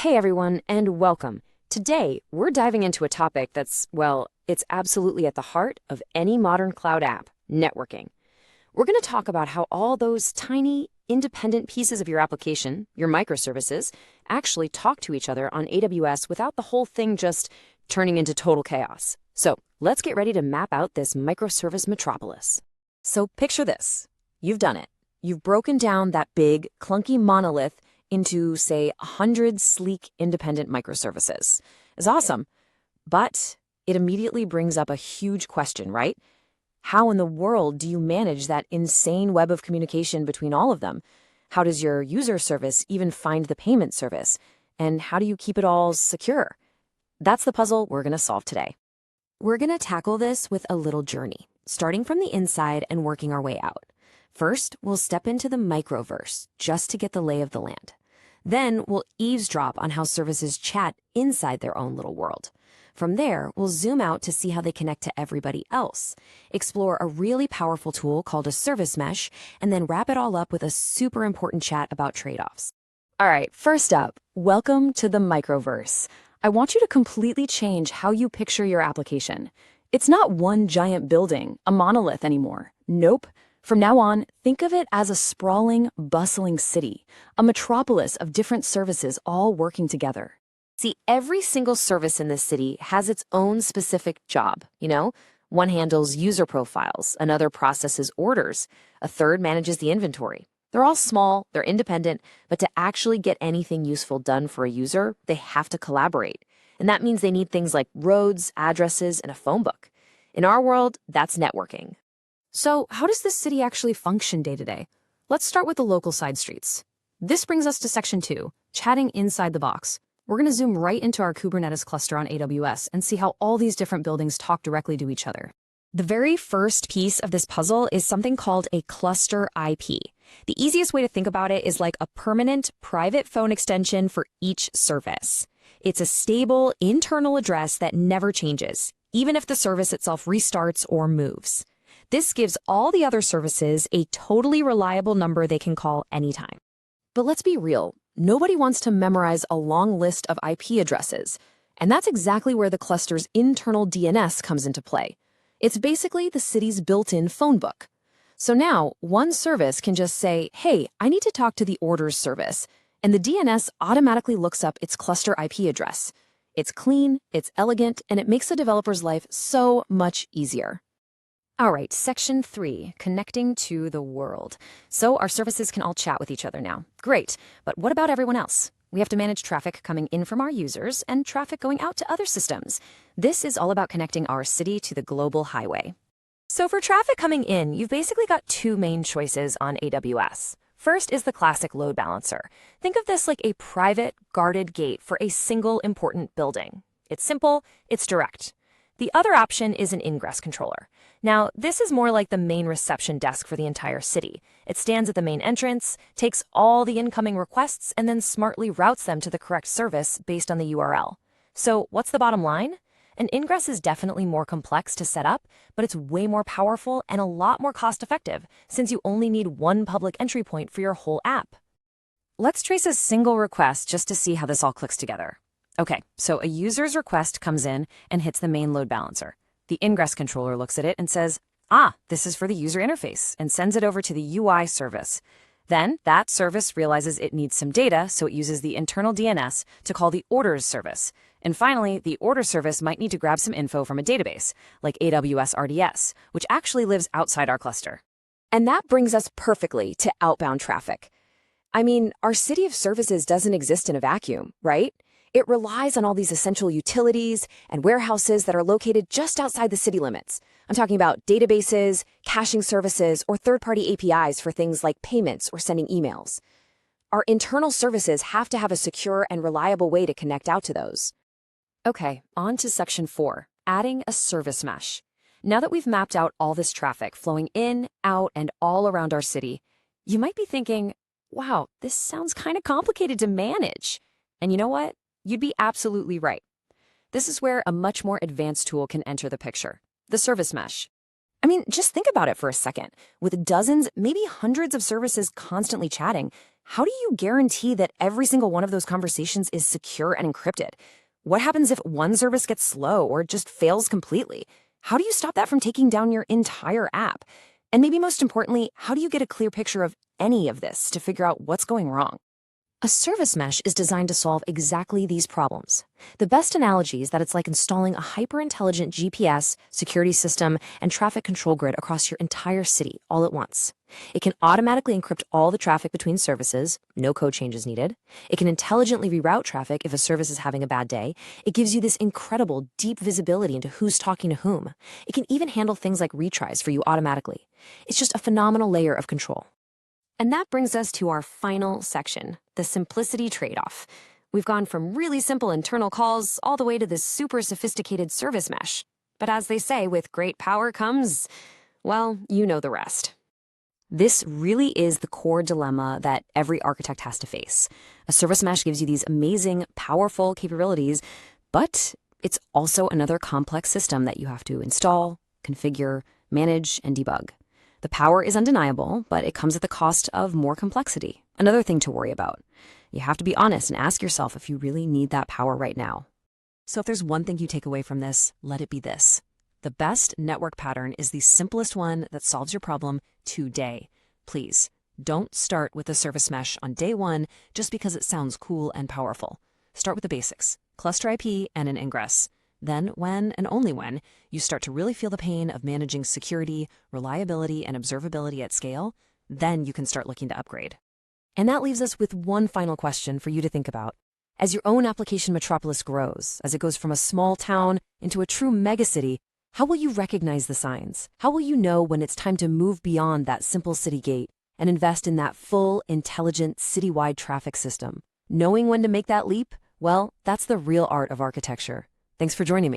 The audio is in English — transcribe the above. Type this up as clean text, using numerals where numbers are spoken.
Hey everyone, and welcome. Today, we're diving into a topic that's, well, it's absolutely at the heart of any modern cloud app, networking. We're going to talk about how all those tiny, independent pieces of your application, your microservices, actually talk to each other on AWS without the whole thing just turning into total chaos. So, let's get ready to map out this microservice metropolis. So, picture this. You've done it. You've broken down that big, clunky monolith into, say, 100 sleek, independent microservices. It's awesome, but it immediately brings up a huge question, right? How in the world do you manage that insane web of communication between all of them? How does your user service even find the payment service? And how do you keep it all secure? That's the puzzle we're going to solve today. We're going to tackle this with a little journey, starting from the inside and working our way out. First, we'll step into the microverse just to get the lay of the land. Then we'll eavesdrop on how services chat inside their own little world. From there, we'll zoom out to see how they connect to everybody else, explore a really powerful tool called a service mesh, and then wrap it all up with a super important chat about trade-offs. All right, first up, welcome to the microverse. I want you to completely change how you picture your application. It's not one giant building, a monolith anymore. Nope. From now on, think of it as a sprawling, bustling city, a metropolis of different services all working together. See, every single service in this city has its own specific job, One handles user profiles, another processes orders, a third manages the inventory. They're all small, they're independent, but to actually get anything useful done for a user, they have to collaborate. And that means they need things like roads, addresses, and a phone book. In our world, that's networking. So, how does this city actually function day to day? Let's start with the local side streets. This brings us to section 2, chatting inside the box. We're going to zoom right into our Kubernetes cluster on AWS and see how all these different buildings talk directly to each other. The very first piece of this puzzle is something called a cluster IP. The easiest way to think about it is like a permanent private phone extension for each service. It's a stable internal address that never changes, even if the service itself restarts or moves. This gives all the other services a totally reliable number they can call anytime. But let's be real, nobody wants to memorize a long list of IP addresses, and that's exactly where the cluster's internal DNS comes into play. It's basically the city's built-in phone book. So now, one service can just say, hey, I need to talk to the orders service, and the DNS automatically looks up its cluster IP address. It's clean, it's elegant, and it makes the developer's life so much easier. All right, section 3, connecting to the world. So our services can all chat with each other now. Great, but what about everyone else? We have to manage traffic coming in from our users and traffic going out to other systems. This is all about connecting our city to the global highway. So for traffic coming in, you've basically got two main choices on AWS. First is the classic load balancer. Think of this like a private, guarded gate for a single important building. It's simple, it's direct. The other option is an ingress controller. Now, this is more like the main reception desk for the entire city. It stands at the main entrance, takes all the incoming requests, and then smartly routes them to the correct service based on the URL. So, what's the bottom line? An ingress is definitely more complex to set up, but it's way more powerful and a lot more cost-effective, since you only need one public entry point for your whole app. Let's trace a single request just to see how this all clicks together. Okay, so a user's request comes in and hits the main load balancer. The ingress controller looks at it and says, this is for the user interface, and sends it over to the UI service. Then that service realizes it needs some data, so it uses the internal DNS to call the orders service. And finally, the order service might need to grab some info from a database, like AWS RDS, which actually lives outside our cluster. And that brings us perfectly to outbound traffic. I mean, our city of services doesn't exist in a vacuum, right? It relies on all these essential utilities and warehouses that are located just outside the city limits. I'm talking about databases, caching services, or third-party APIs for things like payments or sending emails. Our internal services have to have a secure and reliable way to connect out to those. Okay, on to section 4, adding a service mesh. Now that we've mapped out all this traffic flowing in, out, and all around our city, you might be thinking, wow, this sounds kind of complicated to manage. And you know what? You'd be absolutely right. This is where a much more advanced tool can enter the picture, the service mesh. I mean, just think about it for a second. With dozens, maybe hundreds of services constantly chatting, how do you guarantee that every single one of those conversations is secure and encrypted? What happens if one service gets slow or just fails completely? How do you stop that from taking down your entire app? And maybe most importantly, how do you get a clear picture of any of this to figure out what's going wrong? A service mesh is designed to solve exactly these problems. The best analogy is that it's like installing a hyper-intelligent GPS, security system, and traffic control grid across your entire city all at once. It can automatically encrypt all the traffic between services, no code changes needed. It can intelligently reroute traffic if a service is having a bad day. It gives you this incredible, deep visibility into who's talking to whom. It can even handle things like retries for you automatically. It's just a phenomenal layer of control. And that brings us to our final section, the simplicity trade-off. We've gone from really simple internal calls all the way to this super sophisticated service mesh. But as they say, with great power comes, well, you know the rest. This really is the core dilemma that every architect has to face. A service mesh gives you these amazing, powerful capabilities, but it's also another complex system that you have to install, configure, manage, and debug. The power is undeniable, but it comes at the cost of more complexity. Another thing to worry about. You have to be honest and ask yourself if you really need that power right now. So if there's one thing you take away from this, let it be this. The best network pattern is the simplest one that solves your problem today. Please, don't start with a service mesh on day one just because it sounds cool and powerful. Start with the basics, cluster IP and an ingress. Then, when and only when you start to really feel the pain of managing security, reliability, and observability at scale, then you can start looking to upgrade. And that leaves us with one final question for you to think about. As your own application metropolis grows, as it goes from a small town into a true megacity, how will you recognize the signs? How will you know when it's time to move beyond that simple city gate and invest in that full, intelligent, citywide traffic system? Knowing when to make that leap? Well, that's the real art of architecture. Thanks for joining me.